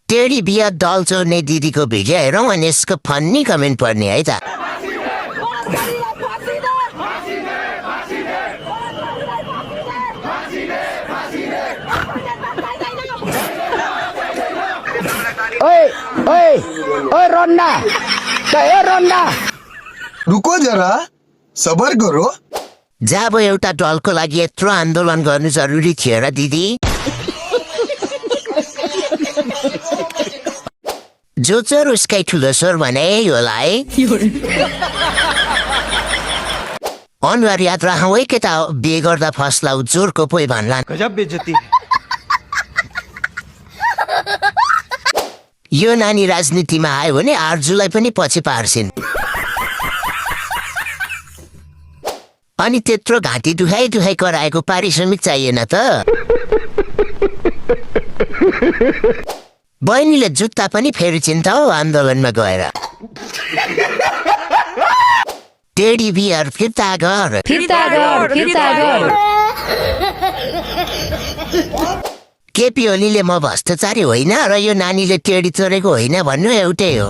Teddy bear डल चोर्ने दिदीको video हेरौँ अनि यसको फन्नी कमेन्ट पढ्ने है त। ओए ओए ओए रोन्डा रोन्डा रुको जरा सबर करो। जब एउटा दलको लागि यत्रो आन्दोलन गर्नु जरुरी थियो र दिदी? जो चोर उसकै ठुलो स्वर भने होला है। अनुहार याद राखौ है केटा, बिहे गर्दा फस्लाउ चोरको पोइ भन्ला। गजब बेइज्जती। यो नानी राजनीतिमा आयो भने आर्जुलाई पनि पछि पार्छिन्। अनि त्यत्रो घाँटी दुखाइ दुखाइ कराएको पारिश्रमिक चाहिएन त? बहिनीले जुत्ता पनि फेरि चिन्ता हो आन्दोलनमा गएर। टेडी बियर फिर्ता गर। केपी ओलीले म भ्रष्टाचारी होइन र यो नानीले टेडी चोरेको होइन भन्नु एउटै हो।